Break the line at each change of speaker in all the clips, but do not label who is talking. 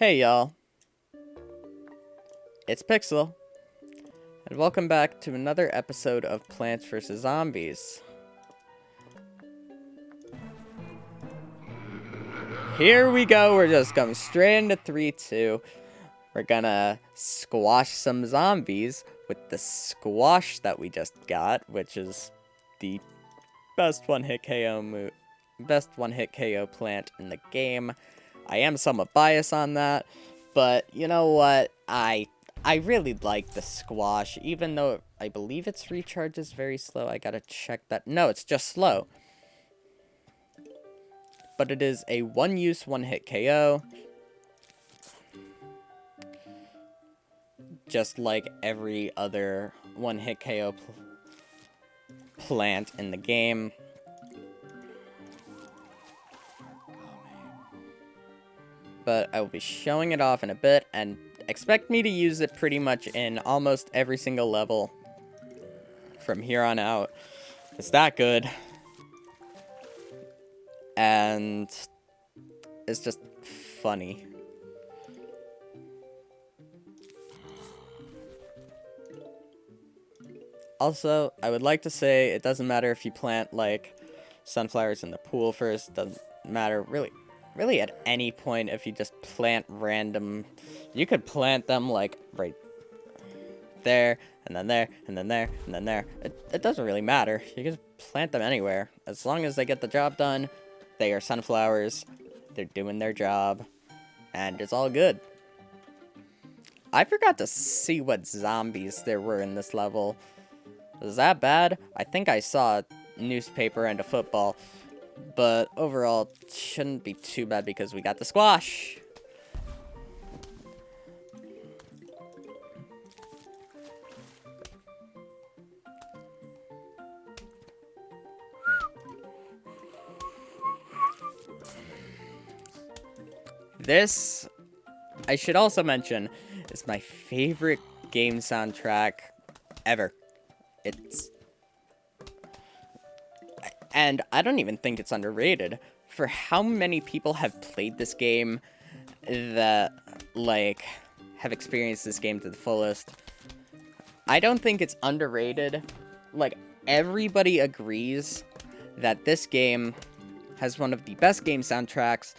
Hey y'all, it's Pixel, and welcome back to another episode of Plants vs. Zombies. Here we go, we're just going straight into 3-2. We're gonna squash some zombies with the squash that we just got, which is the best one-hit KO plant in the game. I am somewhat biased on that, but you know what? I really like the squash, even though I believe its recharge is very slow. I gotta check that. No, it's just slow. But it is a one-use, one-hit KO. Just like every other one-hit KO plant in the game. But I will be showing it off in a bit, and expect me to use it pretty much in almost every single level from here on out. It's that good. And it's just funny. Also, I would like to say it doesn't matter if you plant like sunflowers in the pool first. Doesn't matter really at any point if you just plant random. You could plant them like right there, and then there, and then there, and then there. It doesn't really matter. You can plant them anywhere. As long as they get the job done, they are sunflowers. They're doing their job, and it's all good. I forgot to see what zombies there were in this level. Was that bad? I think I saw a newspaper and a football. But overall, it shouldn't be too bad because we got the squash. This, I should also mention, is my favorite game soundtrack ever. And I don't even think it's underrated for how many people have played this game that, like, have experienced this game to the fullest. I don't think it's underrated. Like, everybody agrees that this game has one of the best game soundtracks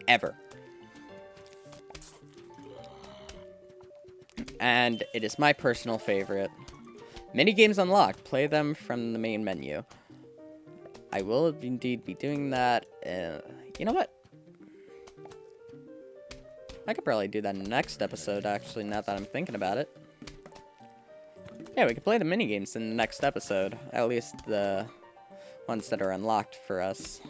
ever. And it is my personal favorite. Mini games unlocked. Play them from the main menu. I will indeed be doing that. You know what? I could probably do that in the next episode, actually, now that I'm thinking about it. Yeah, we could play the minigames in the next episode. At least the ones that are unlocked for us.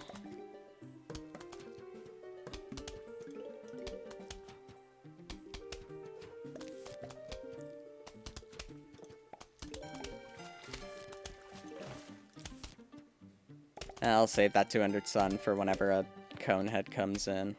I'll save that 200 sun for whenever a cone head comes in.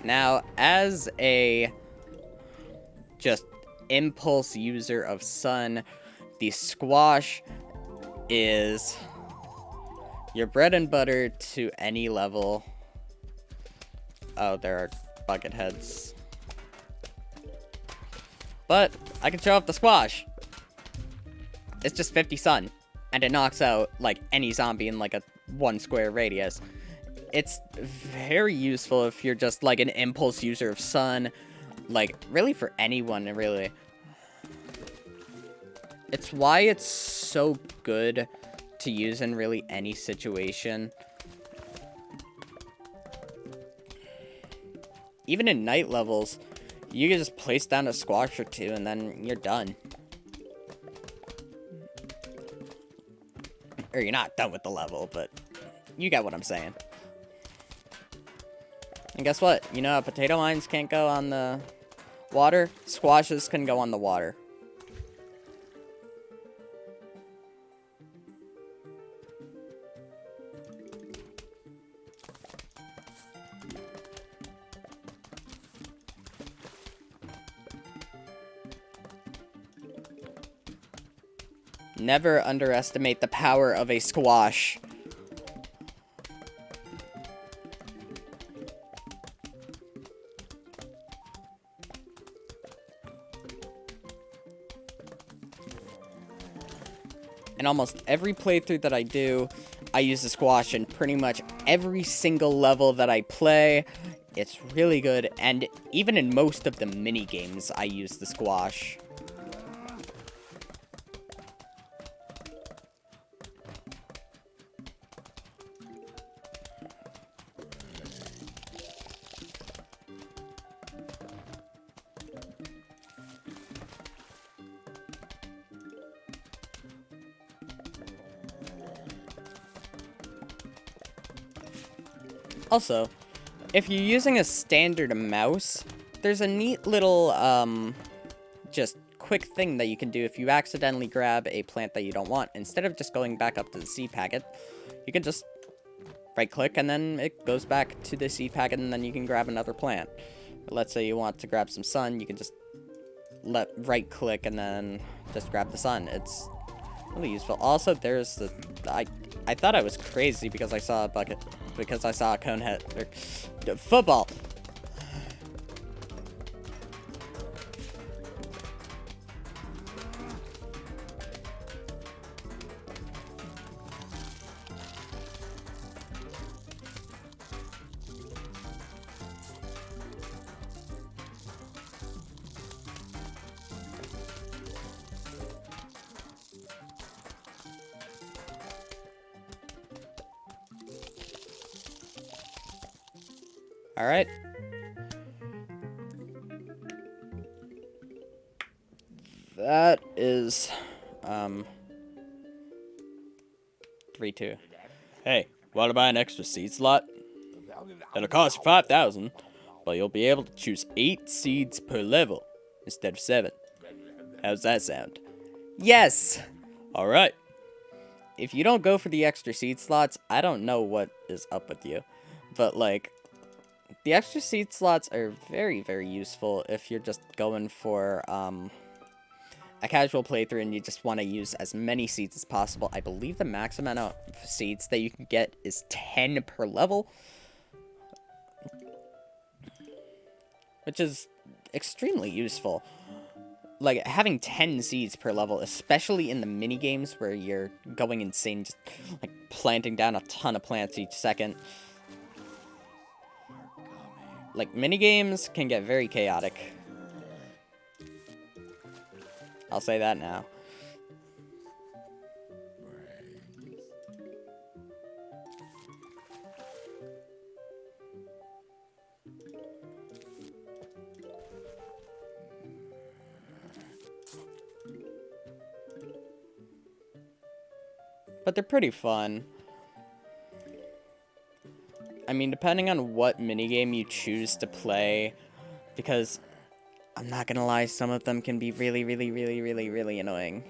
Now, as a just impulse user of sun, the squash is your bread and butter to any level. Oh, there are bucket heads. But I can show off the squash. It's just 50 sun, and it knocks out like any zombie in like a 1 square radius. It's very useful if you're just like an impulse user of sun. Like, really for anyone, really. It's why it's so good to use in really any situation. Even in night levels, you can just place down a squash or two and then you're done. Or you're not done with the level, but you get what I'm saying. And guess what? You know how potato mines can't go on the water? Squashes can go on the water. Never underestimate the power of a squash. And almost every playthrough that I do, I use the squash in pretty much every single level that I play. It's really good, and even in most of the mini games, I use the squash. Also, if you're using a standard mouse, there's a neat little, just quick thing that you can do if you accidentally grab a plant that you don't want. Instead of just going back up to the seed packet, you can just right-click, and then it goes back to the seed packet, and then you can grab another plant. But let's say you want to grab some sun, you can just right-click, and then just grab the sun. It's really useful. Also, there's the... I thought I was crazy because I saw a bucket... Because I saw a cone head. Football! Alright. That is, 3-2. Hey, wanna buy an extra seed slot? It'll cost you 5,000, but you'll be able to choose 8 seeds per level instead of 7. How's that sound? Yes! Alright. If you don't go for the extra seed slots, I don't know what is up with you. But, like, the extra seed slots are very, very useful if you're just going for a casual playthrough and you just want to use as many seeds as possible. I believe the max amount of seeds that you can get is 10 per level, which is extremely useful. Like, having 10 seeds per level, especially in the mini games where you're going insane, just like planting down a ton of plants each second. Like, minigames can get very chaotic. I'll say that now. But they're pretty fun. I mean, depending on what minigame you choose to play, because I'm not gonna lie, some of them can be really, really, really, really, really annoying.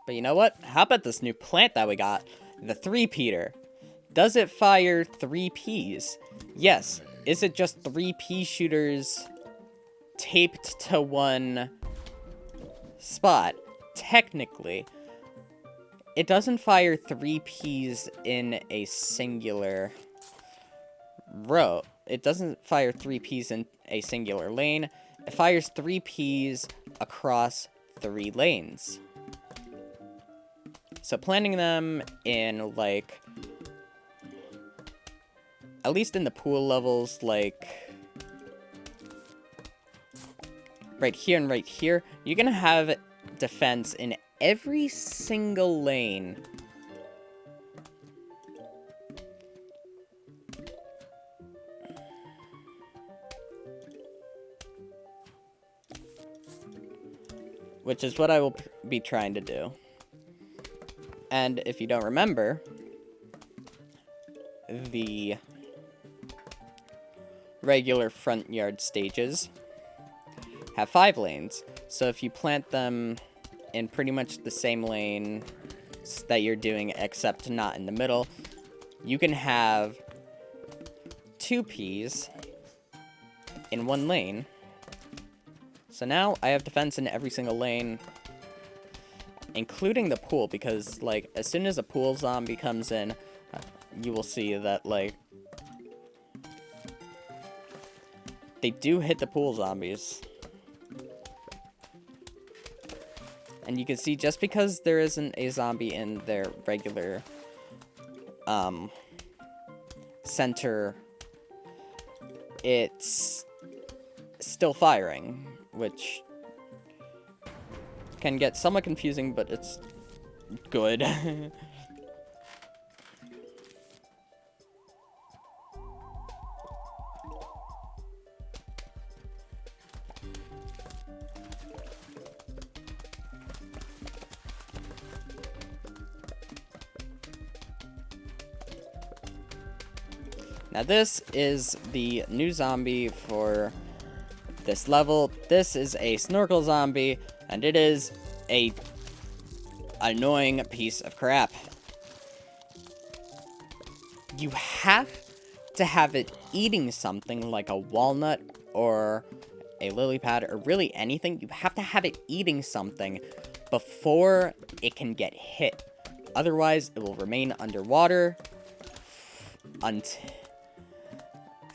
But you know what? How about this new plant that we got? The 3-peater. Does it fire 3 peas? Yes. Is it just 3 pea shooters taped to one spot? Technically. It doesn't fire 3 peas in a singular row. It doesn't fire 3 peas in a singular lane. It fires 3 peas across 3 lanes. So planting them in, like, at least in the pool levels, like, right here and right here, you're gonna have defense in every single lane. Which is what I will be trying to do. And if you don't remember, the regular front yard stages have 5 lanes. So if you plant them in pretty much the same lane that you're doing, except not in the middle, you can have 2 peas in 1 lane. So now I have defense in every single lane, including the pool, because, like, as soon as a pool zombie comes in, you will see that, like, they do hit the pool zombies. And you can see, just because there isn't a zombie in their regular center, it's still firing, which can get somewhat confusing, but it's good. Now this is the new zombie for this level. This is a snorkel zombie, and it is a annoying piece of crap. You have to have it eating something like a walnut or a lily pad or really anything. You have to have it eating something before it can get hit. Otherwise, it will remain underwater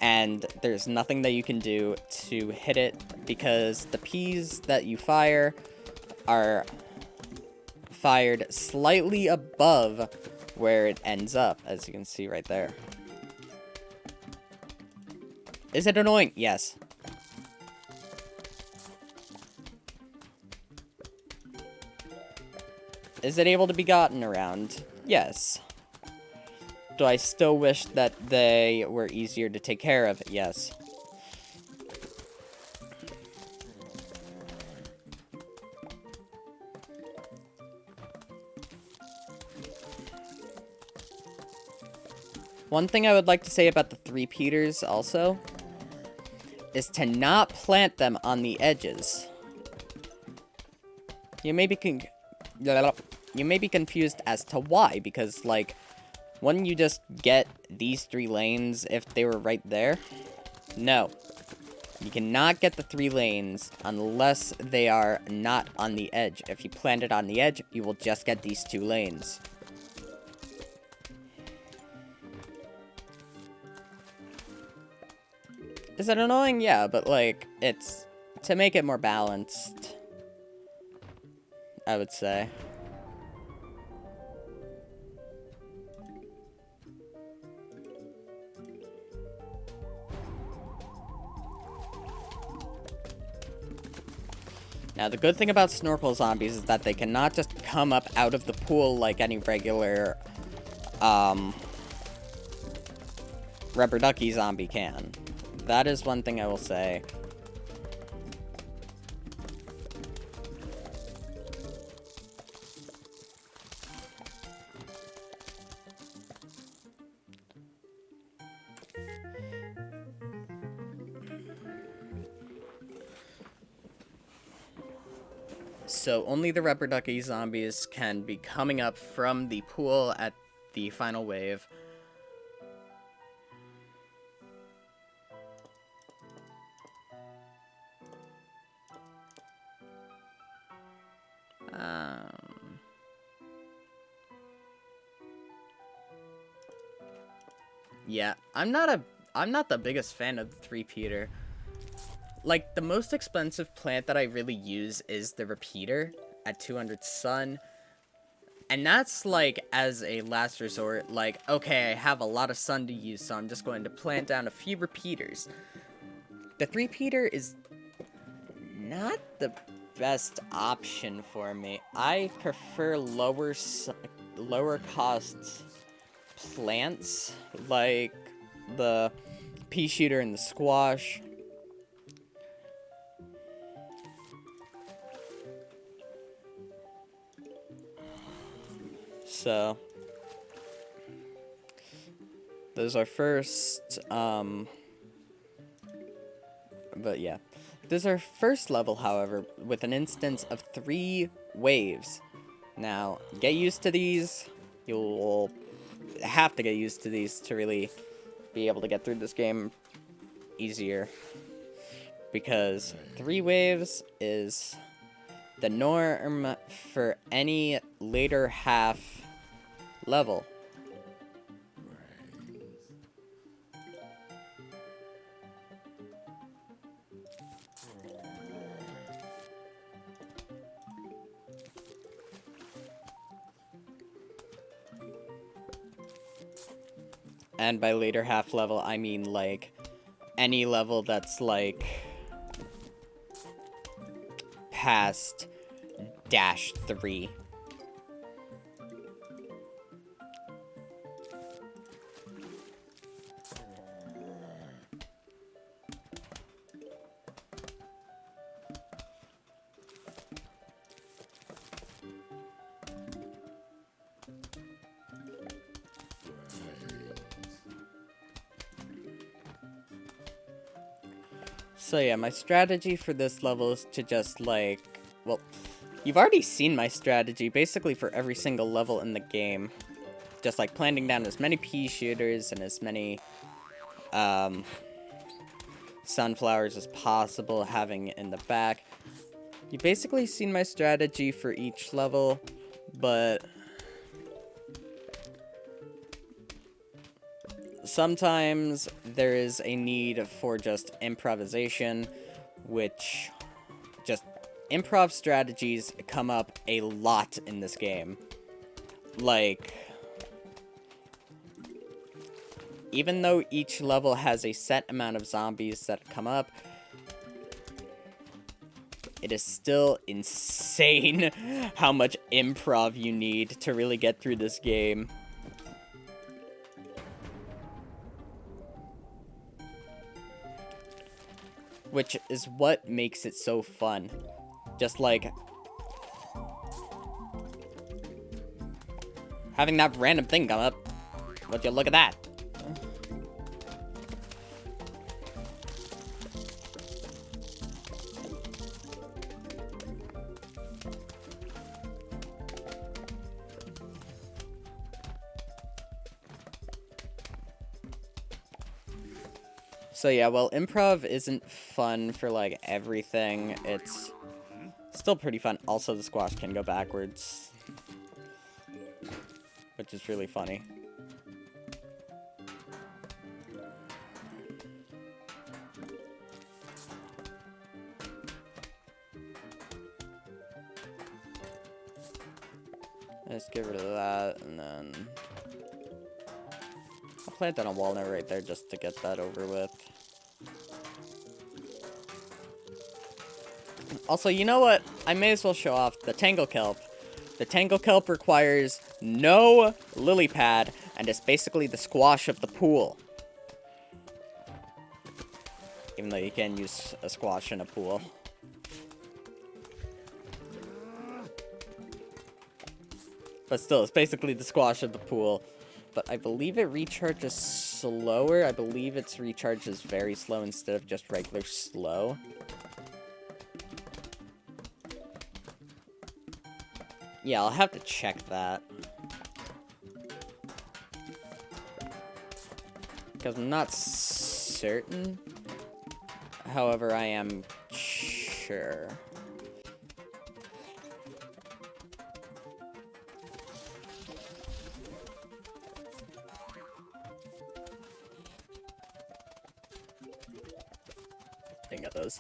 and there's nothing that you can do to hit it, because the peas that you fire are fired slightly above where it ends up, as you can see right there. Is it annoying? Yes. Is it able to be gotten around? Yes. Do I still wish that they were easier to take care of? Yes. One thing I would like to say about the 3-peaters also is to not plant them on the edges. You may be confused as to why, because, like, wouldn't you just get these 3 lanes if they were right there? No. You cannot get the 3 lanes unless they are not on the edge. If you plant it on the edge, you will just get these 2 lanes. Is it annoying? Yeah, but, like, it's to make it more balanced, I would say. Now, the good thing about snorkel zombies is that they cannot just come up out of the pool like any regular, rubber ducky zombie can. That is one thing I will say. So only the rubber ducky zombies can be coming up from the pool at the final wave. Yeah, I'm not the biggest fan of the 3-peater. Like, the most expensive plant that I really use is the repeater at 200 sun. And that's, like, as a last resort, like, okay, I have a lot of sun to use, so I'm just going to plant down a few repeaters. The 3-peater is not the best option for me. I prefer lower cost plants, like the pea shooter and the squash. So those are first But yeah. This is our first level, however, with an instance of 3 waves. Now, get used to these. You'll have to get used to these to really be able to get through this game easier. Because 3 waves is the norm for any later half level. And by later half level, I mean like any level that's like past -3. So yeah, my strategy for this level is to just like, well, you've already seen my strategy basically for every single level in the game. Just like planting down as many pea shooters and as many sunflowers as possible, having it in the back. You've basically seen my strategy for each level, but sometimes there is a need for just improvisation, which just improv strategies come up a lot in this game. Like, even though each level has a set amount of zombies that come up, it is still insane how much improv you need to really get through this game. Which is what makes it so fun. Just like having that random thing come up. Would you look at that? So yeah, well, improv isn't fun for, like, everything. It's still pretty fun. Also, the squash can go backwards, which is really funny. Let's get rid of that, and then I'll plant down a walnut right there just to get that over with. Also, you know what? I may as well show off the Tangle Kelp. The Tangle Kelp requires no lily pad, and is basically the squash of the pool. Even though you can use a squash in a pool. But still, it's basically the squash of the pool. But I believe it recharges slower. I believe its recharge is very slow instead of just regular slow. Yeah, I'll have to check that. Because I'm not certain. However, I am sure. Didn't get those.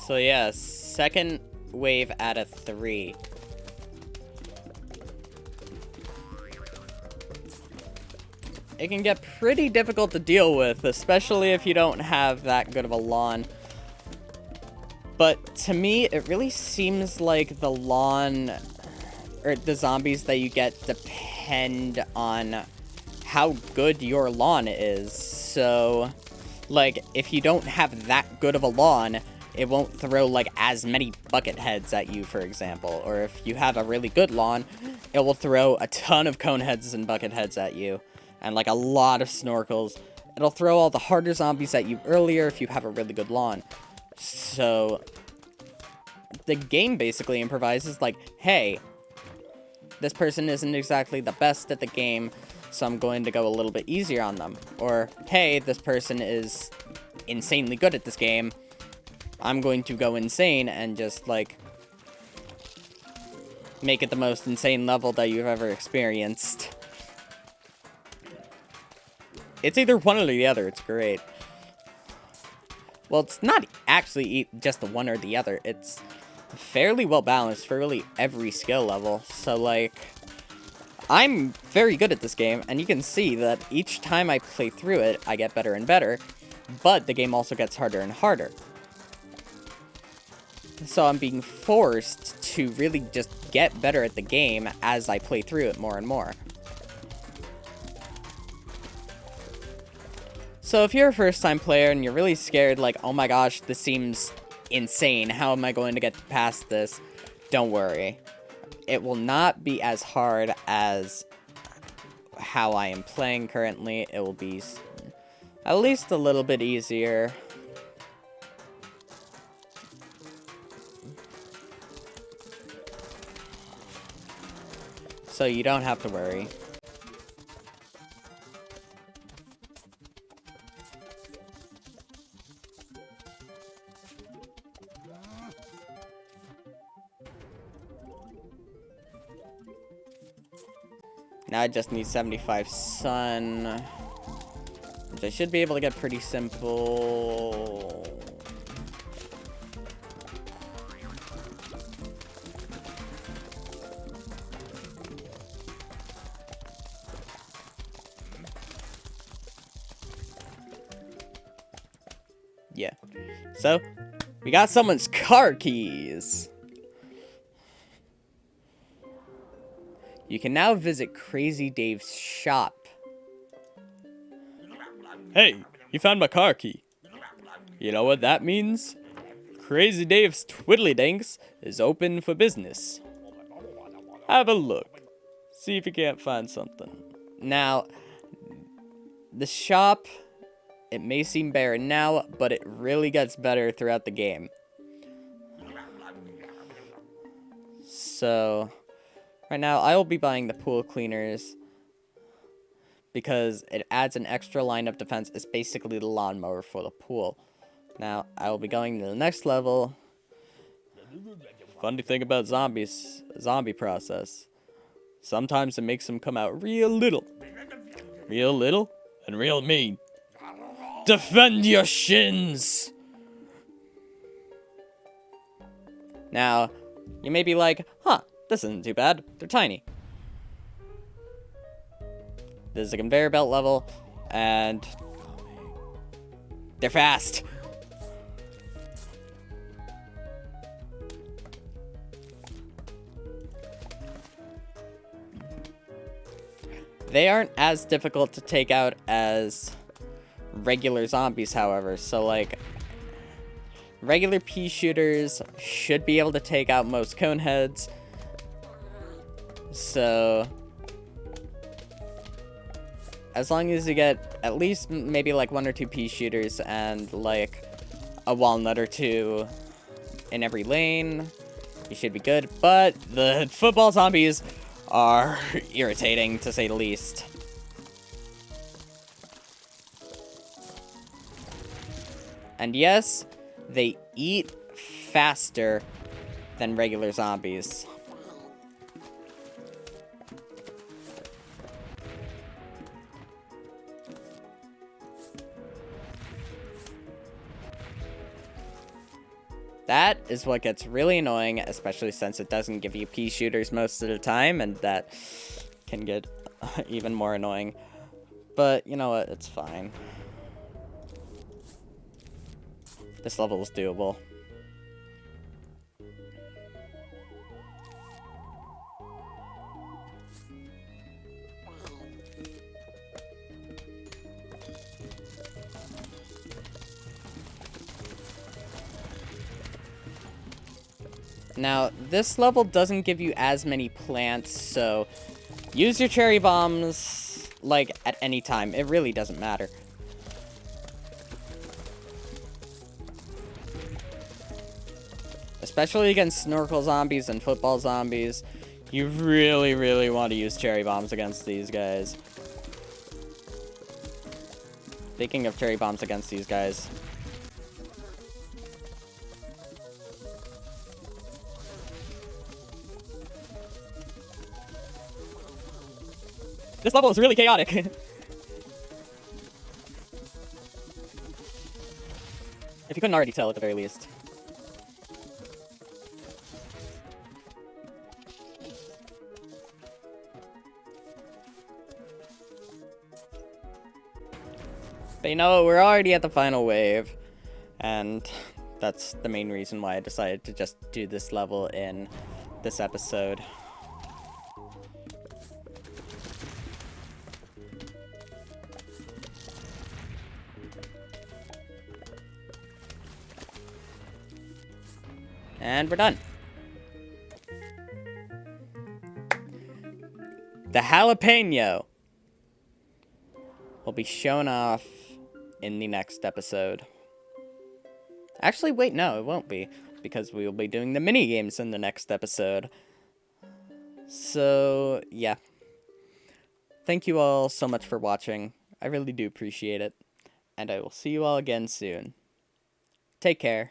So yeah, second wave out of 3. It can get pretty difficult to deal with, especially if you don't have that good of a lawn. But to me, it really seems like the lawn, or the zombies that you get depend on how good your lawn is. So, Like, if you don't have that good of a lawn, it won't throw, like, as many bucket heads at you, for example. Or if you have a really good lawn, it will throw a ton of cone heads and bucket heads at you. And, like, a lot of snorkels. It'll throw all the harder zombies at you earlier if you have a really good lawn. So, the game basically improvises, like, hey, this person isn't exactly the best at the game, so I'm going to go a little bit easier on them. Or, hey, this person is insanely good at this game, I'm going to go insane and just, like, make it the most insane level that you've ever experienced. It's either one or the other. It's great. Well, it's not actually just the one or the other. It's fairly well balanced for really every skill level. So, like, I'm very good at this game, and you can see that each time I play through it, I get better and better, but the game also gets harder and harder. So I'm being forced to really just get better at the game as I play through it more and more. So if you're a first-time player and you're really scared, like, oh my gosh, this seems insane, how am I going to get past this? Don't worry. It will not be as hard as how I am playing currently. It will be at least a little bit easier. So you don't have to worry. Now I just need 75 sun, which I should be able to get pretty simple. Yeah. So, we got someone's car keys. You can now visit Crazy Dave's shop. Hey, you found my car key. You know what that means? Crazy Dave's Twiddly-Dinks is open for business. Have a look. See if you can't find something. Now, the shop, it may seem barren now, but it really gets better throughout the game. So, right now, I will be buying the pool cleaners because it adds an extra line of defense. It's basically the lawnmower for the pool. Now, I will be going to the next level. Funny thing about zombies, zombie process. Sometimes it makes them come out real little. Real little and real mean. Defend your shins! Now, you may be like, huh, this isn't too bad. They're tiny. This is a conveyor belt level, and they're fast. They aren't as difficult to take out as regular zombies, however. So, like, regular pea shooters should be able to take out most cone heads. So, as long as you get at least maybe like 1 or 2 pea shooters and like a walnut or 2 in every lane, you should be good. But the football zombies are irritating, to say the least. And yes, they eat faster than regular zombies. That is what gets really annoying, especially since it doesn't give you pea shooters most of the time, and that can get even more annoying. But, you know what, it's fine. This level is doable. Now, this level doesn't give you as many plants, so use your cherry bombs, like, at any time. It really doesn't matter. Especially against snorkel zombies and football zombies. You really, really want to use cherry bombs against these guys. Speaking of cherry bombs against these guys. This level is really chaotic. If you couldn't already tell at the very least. But you know, we're already at the final wave, and that's the main reason why I decided to just do this level in this episode. And we're done. The jalapeno will be shown off in the next episode. Actually, wait, no, it won't be, because we will be doing the mini games in the next episode. So, yeah. Thank you all so much for watching. I really do appreciate it. And I will see you all again soon. Take care.